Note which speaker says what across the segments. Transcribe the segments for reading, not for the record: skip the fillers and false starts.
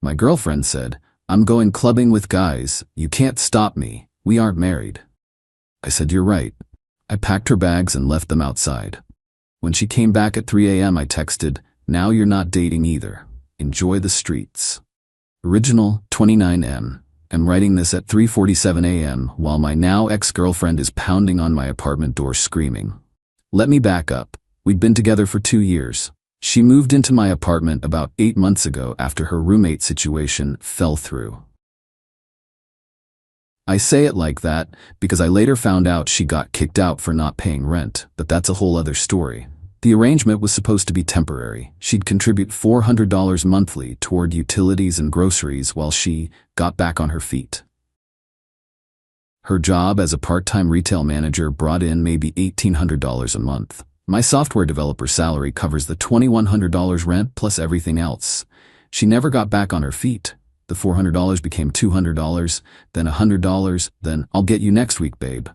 Speaker 1: My girlfriend said, "I'm going clubbing with guys. You can't stop me. We aren't married." I said, "You're right." I packed her bags and left them outside. When she came back at 3 a.m., I texted, "Now you're not dating either. Enjoy the streets." Original 29M. I'm writing this at 3:47 a.m. while my now ex-girlfriend is pounding on my apartment door screaming. Let me back up. We'd been together for 2 years. She moved into my apartment about 8 months ago after her roommate situation fell through. I say it like that because I later found out she got kicked out for not paying rent, but that's a whole other story. The arrangement was supposed to be temporary. She'd contribute $400 monthly toward utilities and groceries while she got back on her feet. Her job as a part-time retail manager brought in maybe $1,800 a month. My software developer salary covers the $2,100 rent plus everything else. She never got back on her feet. The $400 became $200, then $100, then "I'll get you next week, babe."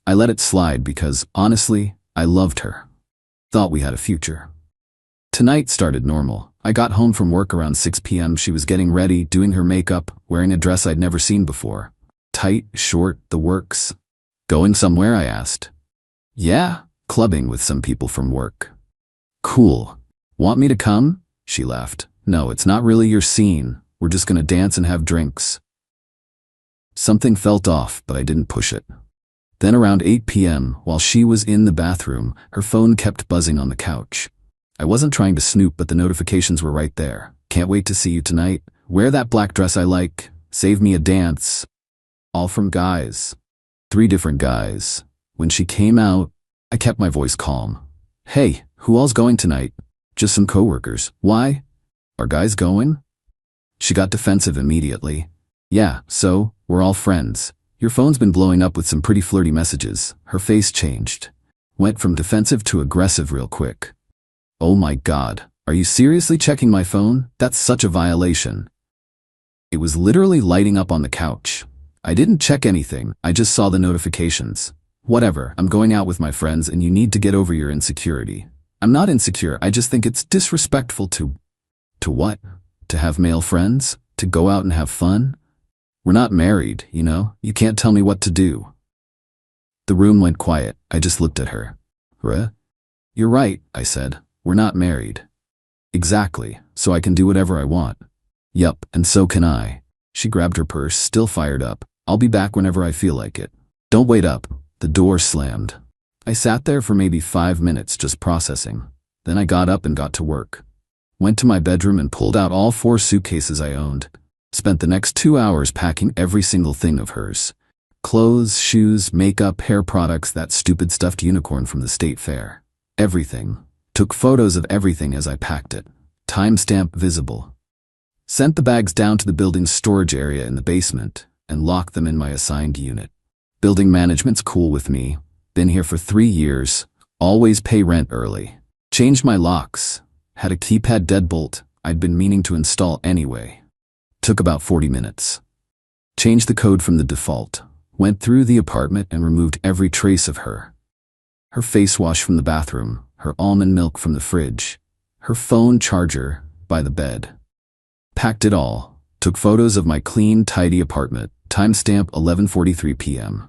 Speaker 1: I let it slide because, honestly, I loved her. Thought we had a future. Tonight started normal. I got home from work around 6 p.m. She was getting ready, doing her makeup, wearing a dress I'd never seen before. Tight, short, the works. "Going somewhere?" I asked. "Yeah, clubbing with some people from work." "Cool. Want me to come?" She laughed. "No, it's not really your scene. We're just gonna dance and have drinks." Something felt off, but I didn't push it. Then around 8 p.m., while she was in the bathroom, her phone kept buzzing on the couch. I wasn't trying to snoop, but the notifications were right there. "Can't wait to see you tonight. Wear that black dress I like. Save me a dance." All from guys. 3 different guys. When she came out, I kept my voice calm. "Hey, who all's going tonight?" "Just some coworkers." "Why? Are guys going?" She got defensive immediately. "Yeah, so, we're all friends. Your phone's been blowing up with some pretty flirty messages." Her face changed. Went from defensive to aggressive real quick. "Oh my God, are you seriously checking my phone? That's such a violation." It was literally lighting up on the couch. I didn't check anything, I just saw the notifications. "Whatever, I'm going out with my friends and you need to get over your insecurity." "I'm not insecure, I just think it's disrespectful to..." "To what? To have male friends? To go out and have fun? We're not married, you know? You can't tell me what to do." The room went quiet. I just looked at her. "Ruh? You're right," I said. "We're not married." "Exactly, so I can do whatever I want." "Yup, and so can I." She grabbed her purse, still fired up. "I'll be back whenever I feel like it." "Don't wait up." The door slammed. I sat there for maybe 5 minutes just processing. Then I got up and got to work. Went to my bedroom and pulled out all 4 suitcases I owned. Spent the next 2 hours packing every single thing of hers. Clothes, shoes, makeup, hair products, that stupid stuffed unicorn from the state fair. Everything. Took photos of everything as I packed it. Timestamp visible. Sent the bags down to the building's storage area in the basement and locked them in my assigned unit. Building management's cool with me. Been here for 3 years. Always pay rent early. Changed my locks. Had a keypad deadbolt I'd been meaning to install anyway. Took about 40 minutes. Changed the code from the default. Went through the apartment and removed every trace of her. Her face wash from the bathroom. Her almond milk from the fridge. Her phone charger by the bed. Packed it all. Took photos of my clean, tidy apartment. Timestamp 11:43 p.m.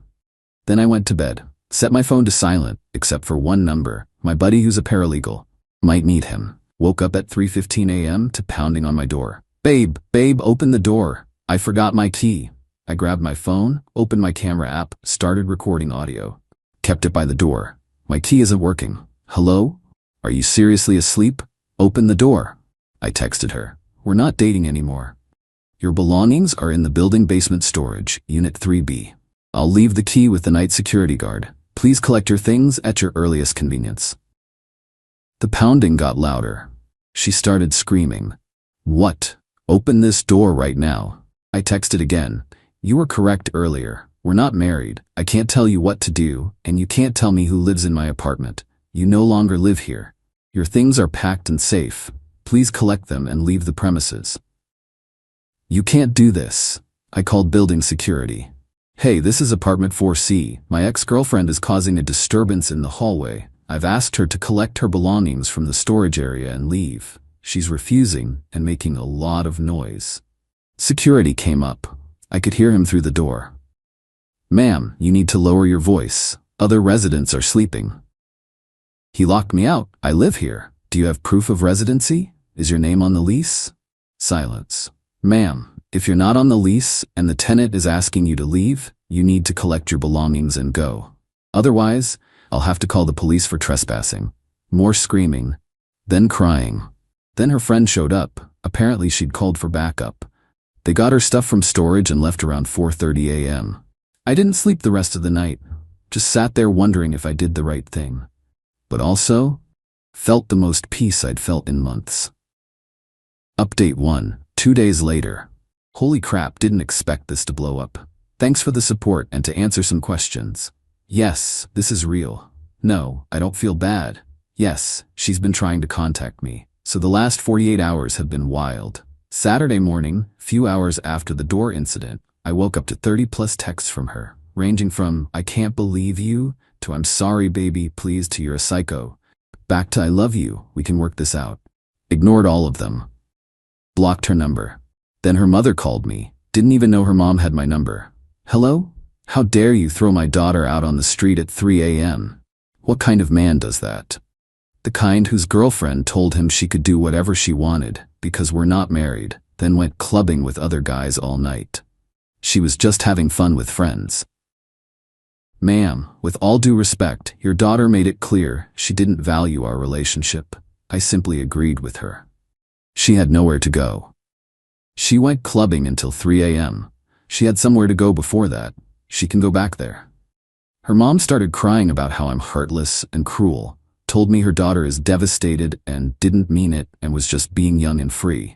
Speaker 1: Then I went to bed. Set my phone to silent, except for one number. My buddy who's a paralegal. Might need him. Woke up at 3:15 a.m. to pounding on my door. Babe, open the door. I forgot my key." I grabbed my phone, opened my camera app, started recording audio. Kept it by the door. "My key isn't working." "Hello? Are you seriously asleep? Open the door." I texted her. "We're not dating anymore. Your belongings are in the building basement storage, Unit 3B. I'll leave the key with the night security guard. Please collect your things at your earliest convenience." The pounding got louder. She started screaming. "What? Open this door right now." I texted again. "You were correct earlier. We're not married. I can't tell you what to do, and you can't tell me who lives in my apartment. You no longer live here. Your things are packed and safe. Please collect them and leave the premises." "You can't do this." I called building security. "Hey, this is apartment 4C. My ex-girlfriend is causing a disturbance in the hallway. I've asked her to collect her belongings from the storage area and leave. She's refusing and making a lot of noise. Security came up. I could hear him through the door. Ma'am, you need to lower your voice. Other residents are sleeping. He locked me out. I live here. Do you have proof of residency? Is your name on the lease? Silence. Ma'am, if you're not on the lease and the tenant is asking you to leave, you need to collect your belongings and go. Otherwise, I'll have to call the police for trespassing. More screaming. Then crying. Then her friend showed up. Apparently she'd called for backup. They got her stuff from storage and left around 4:30 a.m. I didn't sleep the rest of the night. Just sat there wondering if I did the right thing. But also, felt the most peace I'd felt in months. Update 1. 2 days later. Holy crap, didn't expect this to blow up. Thanks for the support and to answer some questions. Yes, this is real. No, I don't feel bad. Yes, she's been trying to contact me. So the last 48 hours have been wild. Saturday morning, few hours after the door incident, I woke up to 30+ texts from her, ranging from "I can't believe you" to "I'm sorry baby, please" to "You're a psycho," back to "I love you, we can work this out." Ignored all of them. Blocked her number. Then her mother called me. Didn't even know her mom had my number. Hello? How dare you throw my daughter out on the street at 3 a.m.? What kind of man does that? The kind whose girlfriend told him she could do whatever she wanted because we're not married, then went clubbing with other guys all night. She was just having fun with friends. Ma'am, with all due respect, your daughter made it clear she didn't value our relationship. I simply agreed with her. She had nowhere to go. She went clubbing until 3 a.m. She had somewhere to go before that. She can go back there. Her mom started crying about how I'm heartless and cruel, told me her daughter is devastated and didn't mean it and was just being young and free.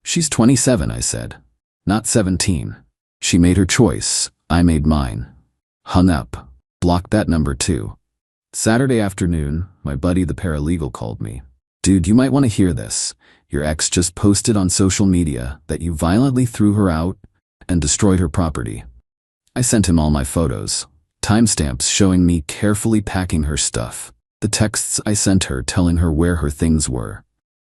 Speaker 1: She's 27, I said. Not 17. She made her choice. I made mine. Hung up. Blocked that number too. Saturday afternoon, my buddy the paralegal called me. Dude, you might want to hear this. Your ex just posted on social media that you violently threw her out and destroyed her property. I sent him all my photos. Timestamps showing me carefully packing her stuff. The texts I sent her telling her where her things were.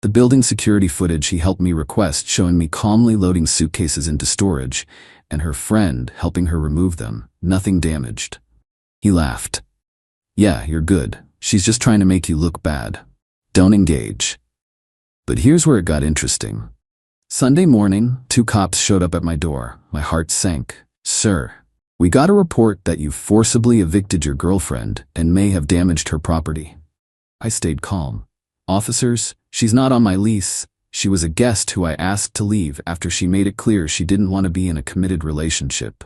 Speaker 1: The building security footage he helped me request showing me calmly loading suitcases into storage, and her friend helping her remove them, nothing damaged. He laughed. Yeah, you're good. She's just trying to make you look bad. Don't engage. But here's where it got interesting. Sunday morning, 2 cops showed up at my door. My heart sank. Sir, we got a report that you forcibly evicted your girlfriend and may have damaged her property. I stayed calm. Officers, she's not on my lease. She was a guest who I asked to leave after she made it clear she didn't want to be in a committed relationship.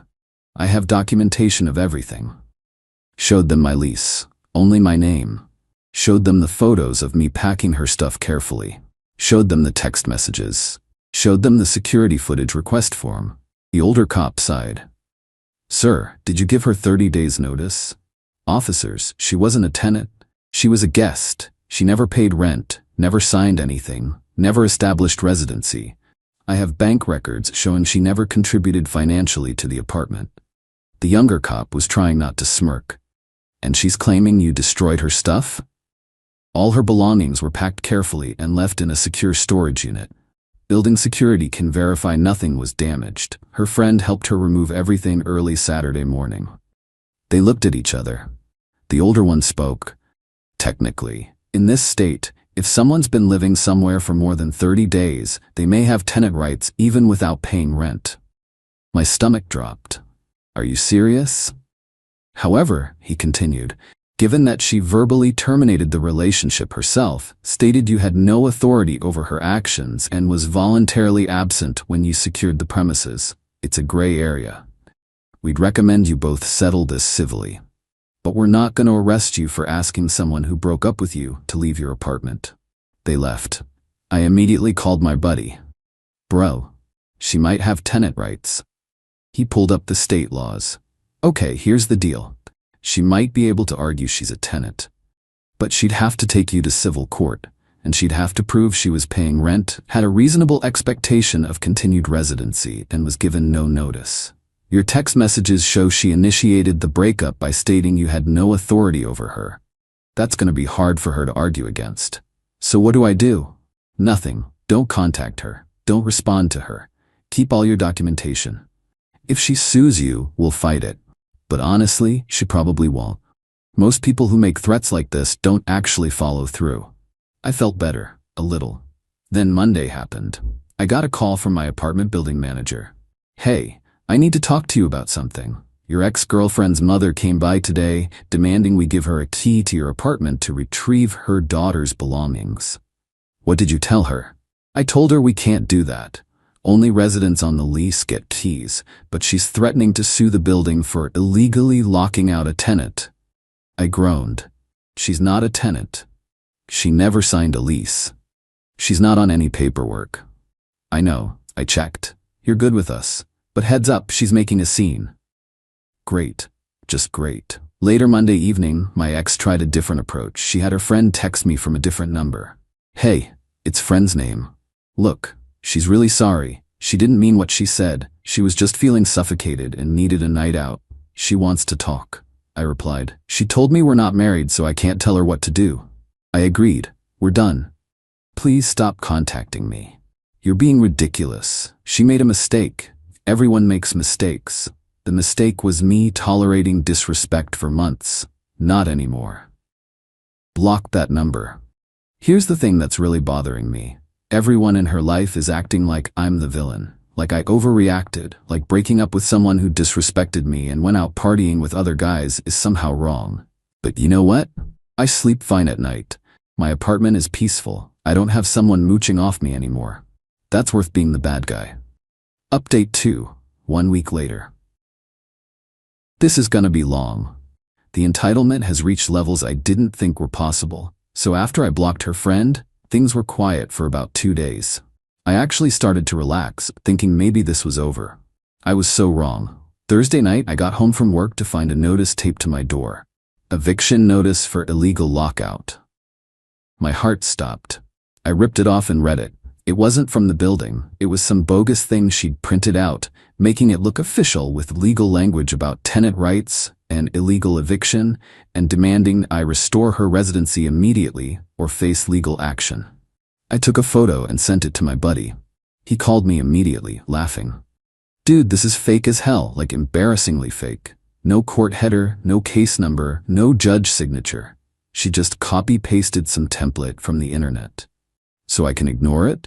Speaker 1: I have documentation of everything. Showed them my lease. Only my name. Showed them the photos of me packing her stuff carefully. Showed them the text messages. Showed them the security footage request form. The older cop sighed. Sir, did you give her 30 days notice? Officers, she wasn't a tenant. She was a guest. She never paid rent, never signed anything, never established residency. I have bank records showing she never contributed financially to the apartment. The younger cop was trying not to smirk. And she's claiming you destroyed her stuff? All her belongings were packed carefully and left in a secure storage unit. Building security can verify nothing was damaged. Her friend helped her remove everything early Saturday morning. They looked at each other. The older one spoke. Technically, in this state, if someone's been living somewhere for more than 30 days, they may have tenant rights even without paying rent. My stomach dropped. Are you serious? However, he continued, given that she verbally terminated the relationship herself, stated you had no authority over her actions and was voluntarily absent when you secured the premises, it's a gray area. We'd recommend you both settle this civilly. But we're not going to arrest you for asking someone who broke up with you to leave your apartment. They left. I immediately called my buddy. Bro, she might have tenant rights. He pulled up the state laws. Okay, here's the deal. She might be able to argue she's a tenant. But she'd have to take you to civil court, and she'd have to prove she was paying rent, had a reasonable expectation of continued residency, and was given no notice. Your text messages show she initiated the breakup by stating you had no authority over her. That's going to be hard for her to argue against. So what do I do? Nothing. Don't contact her. Don't respond to her. Keep all your documentation. If she sues you, we'll fight it. But honestly, she probably won't. Most people who make threats like this don't actually follow through. I felt better, a little. Then Monday happened. I got a call from my apartment building manager. Hey, I need to talk to you about something. Your ex-girlfriend's mother came by today, demanding we give her a key to your apartment to retrieve her daughter's belongings. What did you tell her? I told her we can't do that. Only residents on the lease get keys, but she's threatening to sue the building for illegally locking out a tenant. I groaned. She's not a tenant. She never signed a lease. She's not on any paperwork. I know, I checked. You're good with us. But heads up, she's making a scene. Great. Just great. Later Monday evening, my ex tried a different approach. She had her friend text me from a different number. Hey, it's friend's name. Look, she's really sorry. She didn't mean what she said. She was just feeling suffocated and needed a night out. She wants to talk. I replied. She told me we're not married, so I can't tell her what to do. I agreed. We're done. Please stop contacting me. You're being ridiculous. She made a mistake. Everyone makes mistakes. The mistake was me tolerating disrespect for months. Not anymore. Block that number. Here's the thing that's really bothering me. Everyone in her life is acting like I'm the villain, like I overreacted, like breaking up with someone who disrespected me and went out partying with other guys is somehow wrong. But you know what? I sleep fine at night. My apartment is peaceful. I don't have someone mooching off me anymore. That's worth being the bad guy. Update 2, 1 week later. This is gonna be long. The entitlement has reached levels I didn't think were possible, so after I blocked her friend, things were quiet for about 2 days. I actually started to relax, thinking maybe this was over. I was so wrong. Thursday night, I got home from work to find a notice taped to my door. Eviction notice for illegal lockout. My heart stopped. I ripped it off and read it. It wasn't from the building. It was some bogus thing she'd printed out, making it look official with legal language about tenant rights and illegal eviction, and demanding I restore her residency immediately or face legal action. I took a photo and sent it to my buddy. He called me immediately, laughing. Dude, this is fake as hell, like embarrassingly fake. No court header, no case number, no judge signature. She just copy-pasted some template from the internet. So I can ignore it?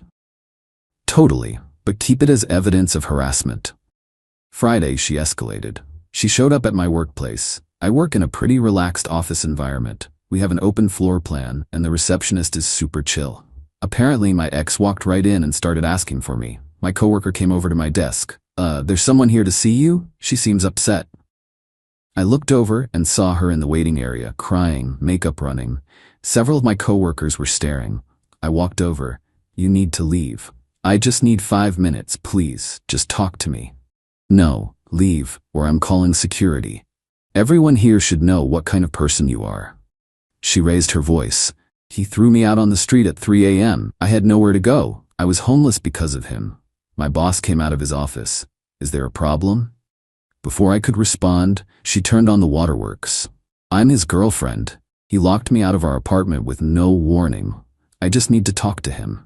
Speaker 1: Totally, but keep it as evidence of harassment. Friday, she escalated. She showed up at my workplace. I work in a pretty relaxed office environment. We have an open floor plan, and the receptionist is super chill. Apparently, my ex walked right in and started asking for me. My coworker came over to my desk. There's someone here to see you? She seems upset. I looked over and saw her in the waiting area, crying, makeup running. Several of my coworkers were staring. I walked over. You need to leave. I just need 5 minutes, please. Just talk to me. No, leave, or I'm calling security. Everyone here should know what kind of person you are. She raised her voice. He threw me out on the street at 3 a.m. I had nowhere to go. I was homeless because of him. My boss came out of his office. Is there a problem? Before I could respond, she turned on the waterworks. I'm his girlfriend. He locked me out of our apartment with no warning. I just need to talk to him.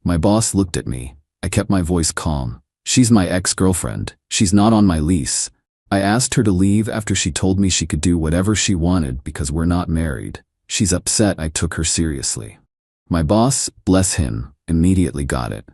Speaker 1: My boss looked at me. I kept my voice calm. She's my ex-girlfriend. She's not on my lease. I asked her to leave after she told me she could do whatever she wanted because we're not married. She's upset I took her seriously. My boss, bless him, immediately got it.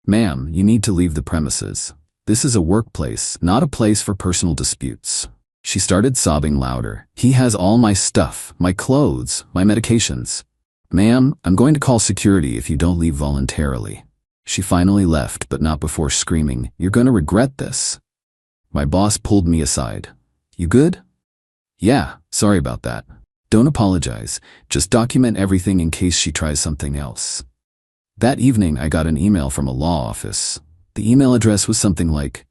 Speaker 1: Ma'am, you need to leave the premises. This is a workplace, not a place for personal disputes. She started sobbing louder. He has all my stuff, my clothes, my medications. Ma'am, I'm going to call security if you don't leave voluntarily. She finally left, but not before screaming, "You're going to regret this." My boss pulled me aside. You good? Yeah, sorry about that. Don't apologize. Just document everything in case she tries something else. That evening, I got an email from a law office. The email address was something like,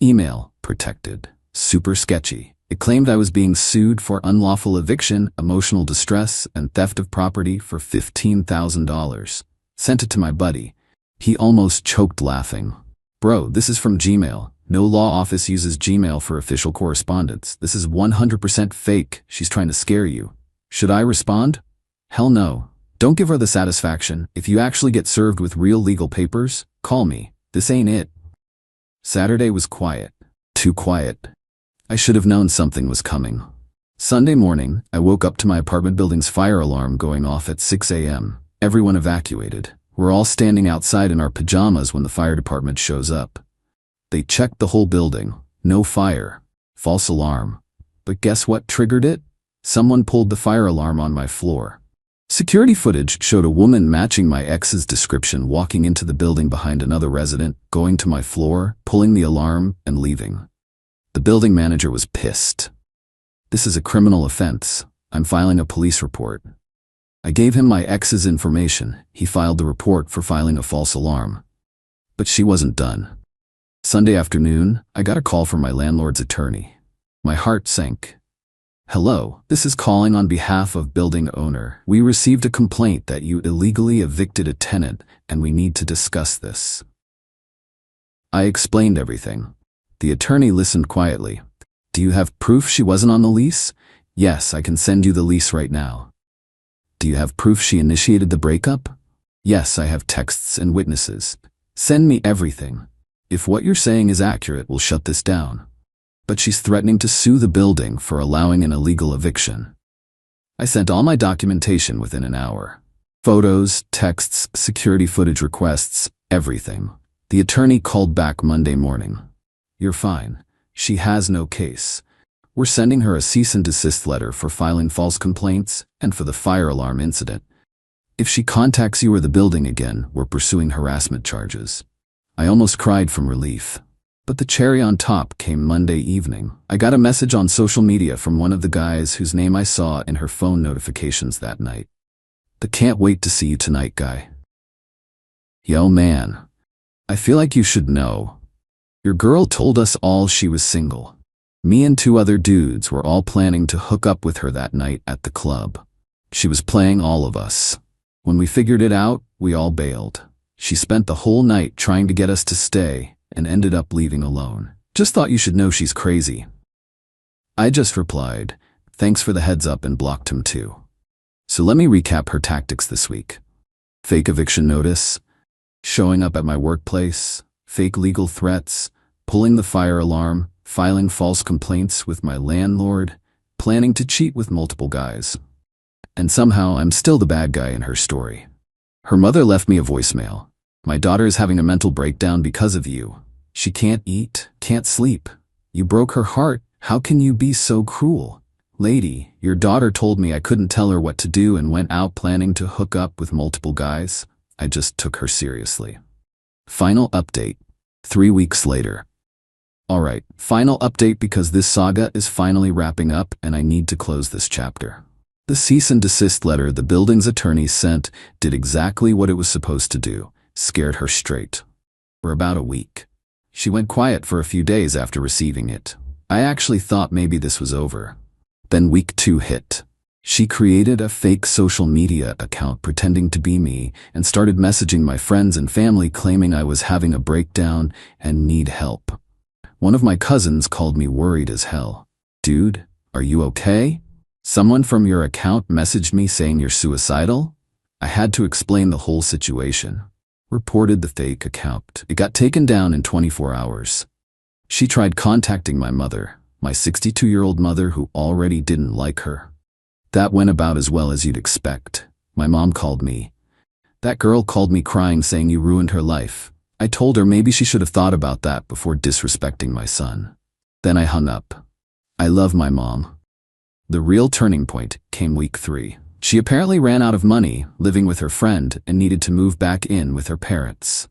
Speaker 1: email protected, super sketchy. It claimed I was being sued for unlawful eviction, emotional distress, and theft of property for $15,000. Sent it to my buddy. He almost choked laughing. Bro, this is from Gmail. No law office uses Gmail for official correspondence. This is 100% fake. She's trying to scare you. Should I respond? Hell no. Don't give her the satisfaction. If you actually get served with real legal papers, call me. This ain't it. Saturday was quiet. Too quiet. I should have known something was coming. Sunday morning, I woke up to my apartment building's fire alarm going off at 6 a.m. Everyone evacuated. We're all standing outside in our pajamas when the fire department shows up. They checked the whole building. No fire. False alarm. But guess what triggered it? Someone pulled the fire alarm on my floor. Security footage showed a woman matching my ex's description walking into the building behind another resident, going to my floor, pulling the alarm, and leaving. The building manager was pissed. This is a criminal offense. I'm filing a police report. I gave him my ex's information. He filed the report for filing a false alarm. But she wasn't done. Sunday afternoon, I got a call from my landlord's attorney. My heart sank. Hello, this is calling on behalf of building owner. We received a complaint that you illegally evicted a tenant, and we need to discuss this. I explained everything. The attorney listened quietly. Do you have proof she wasn't on the lease? Yes, I can send you the lease right now. Do you have proof she initiated the breakup? Yes, I have texts and witnesses. Send me everything. If what you're saying is accurate, we'll shut this down. But she's threatening to sue the building for allowing an illegal eviction. I sent all my documentation within an hour. Photos, texts, security footage requests, everything. The attorney called back Monday morning. You're fine. She has no case. We're sending her a cease and desist letter for filing false complaints and for the fire alarm incident. If she contacts you or the building again, we're pursuing harassment charges. I almost cried from relief. But the cherry on top came Monday evening. I got a message on social media from one of the guys whose name I saw in her phone notifications that night. The "can't wait to see you tonight" guy. Yo man, I feel like you should know. Your girl told us all she was single. Me and 2 other dudes were all planning to hook up with her that night at the club. She was playing all of us. When we figured it out, we all bailed. She spent the whole night trying to get us to stay and ended up leaving alone. Just thought you should know she's crazy. I just replied, thanks for the heads up, and blocked him too. So let me recap her tactics this week. Fake eviction notice, showing up at my workplace, fake legal threats, pulling the fire alarm, filing false complaints with my landlord, planning to cheat with multiple guys. And somehow I'm still the bad guy in her story. Her mother left me a voicemail. My daughter is having a mental breakdown because of you. She can't eat, can't sleep. You broke her heart. How can you be so cruel? Lady, your daughter told me I couldn't tell her what to do and went out planning to hook up with multiple guys. I just took her seriously. Final update. 3 weeks later. Alright, final update because this saga is finally wrapping up and I need to close this chapter. The cease and desist letter the building's attorney sent did exactly what it was supposed to do. Scared her straight. For about a week. She went quiet for a few days after receiving it. I actually thought maybe this was over. Then week 2 hit. She created a fake social media account pretending to be me and started messaging my friends and family claiming I was having a breakdown and need help. One of my cousins called me worried as hell. Dude, are you okay? Someone from your account messaged me saying you're suicidal? I had to explain the whole situation. Reported the fake account. It got taken down in 24 hours. She tried contacting my mother, my 62-year-old mother who already didn't like her. That went about as well as you'd expect. My mom called me. That girl called me crying saying you ruined her life. I told her maybe she should have thought about that before disrespecting my son. Then I hung up. I love my mom. The real turning point came week 3. She apparently ran out of money, living with her friend, and needed to move back in with her parents.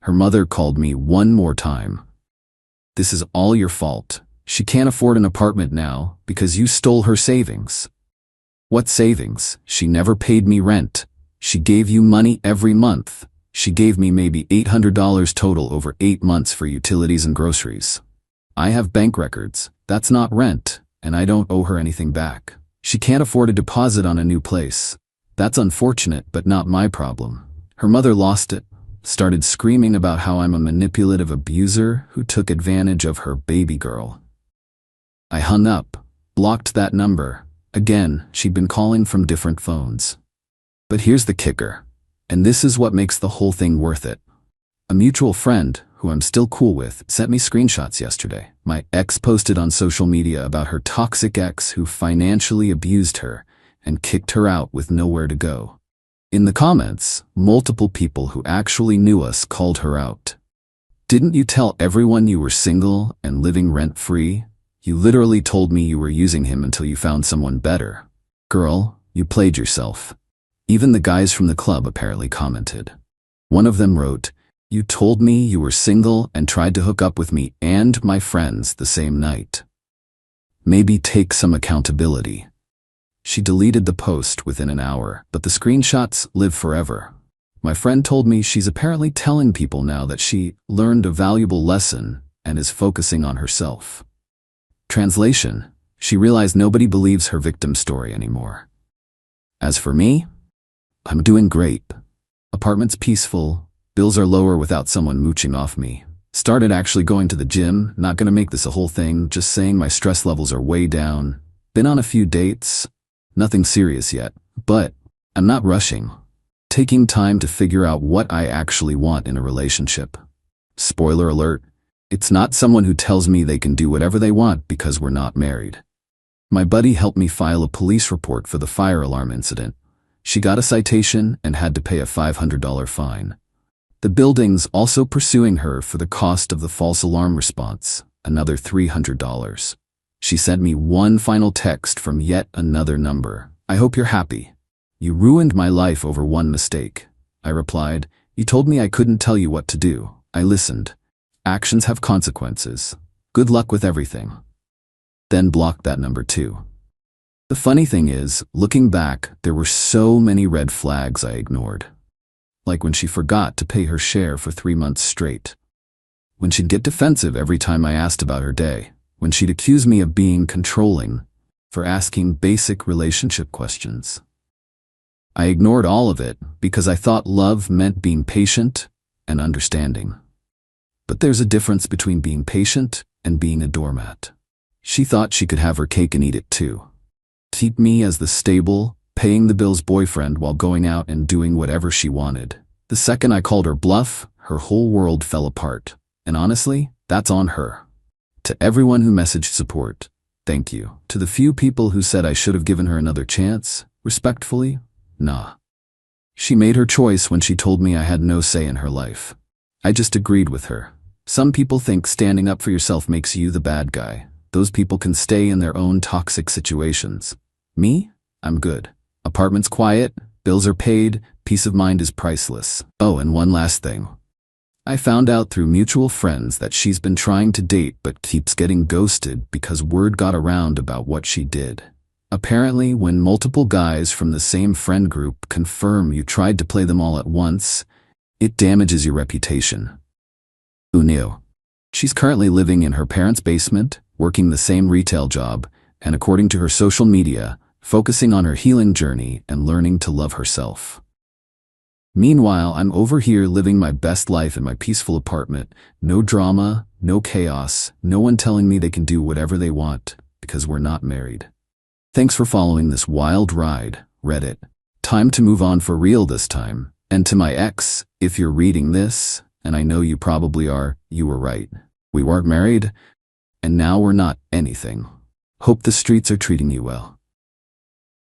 Speaker 1: Her mother called me one more time. This is all your fault. She can't afford an apartment now because you stole her savings. What savings? She never paid me rent. She gave you money every month. She gave me maybe $800 total over 8 months for utilities and groceries. I have bank records. That's not rent, and I don't owe her anything back. She can't afford a deposit on a new place. That's unfortunate, but not my problem. Her mother lost it, started screaming about how I'm a manipulative abuser who took advantage of her baby girl. I hung up, blocked that number. Again, she'd been calling from different phones. But here's the kicker, and this is what makes the whole thing worth it. A mutual friend, who I'm still cool with, sent me screenshots yesterday. My ex posted on social media about her toxic ex who financially abused her and kicked her out with nowhere to go. In the comments, multiple people who actually knew us called her out. Didn't you tell everyone you were single and living rent-free? You literally told me you were using him until you found someone better. Girl, you played yourself. Even the guys from the club apparently commented. One of them wrote, "You told me you were single and tried to hook up with me and my friends the same night. Maybe take some accountability." She deleted the post within an hour, but the screenshots live forever. My friend told me she's apparently telling people now that she learned a valuable lesson and is focusing on herself. Translation: she realized nobody believes her victim story anymore. As for me, I'm doing great. Apartment's peaceful, bills are lower without someone mooching off me. Started actually going to the gym, not gonna make this a whole thing, just saying my stress levels are way down. Been on a few dates, nothing serious yet, but I'm not rushing. Taking time to figure out what I actually want in a relationship. Spoiler alert, it's not someone who tells me they can do whatever they want because we're not married. My buddy helped me file a police report for the fire alarm incident. She got a citation and had to pay a $500 fine. The building's also pursuing her for the cost of the false alarm response, another $300. She sent me one final text from yet another number. "I hope you're happy. You ruined my life over one mistake." I replied, "You told me I couldn't tell you what to do. I listened. Actions have consequences. Good luck with everything." Then blocked that number too. The funny thing is, looking back, there were so many red flags I ignored. Like when she forgot to pay her share for 3 months straight. When she'd get defensive every time I asked about her day. When she'd accuse me of being controlling for asking basic relationship questions. I ignored all of it because I thought love meant being patient and understanding. But there's a difference between being patient and being a doormat. She thought she could have her cake and eat it too. Keep me as the stable, paying the bills boyfriend while going out and doing whatever she wanted. The second I called her bluff, her whole world fell apart. And honestly, that's on her. To everyone who messaged support, thank you. To the few people who said I should have given her another chance, respectfully, nah. She made her choice when she told me I had no say in her life. I just agreed with her. Some people think standing up for yourself makes you the bad guy. Those people can stay in their own toxic situations. Me? I'm good. Apartment's quiet, bills are paid, peace of mind is priceless. Oh, and one last thing. I found out through mutual friends that she's been trying to date but keeps getting ghosted because word got around about what she did. Apparently, when multiple guys from the same friend group confirm you tried to play them all at once, it damages your reputation. Who knew? She's currently living in her parents' basement, working the same retail job, and according to her social media, focusing on her healing journey and learning to love herself. Meanwhile, I'm over here living my best life in my peaceful apartment. No drama, no chaos, no one telling me they can do whatever they want because we're not married. Thanks for following this wild ride, Reddit. Time to move on for real this time. And to my ex, if you're reading this, and I know you probably are, you were right. We weren't married, and now we're not anything. Hope the streets are treating you well.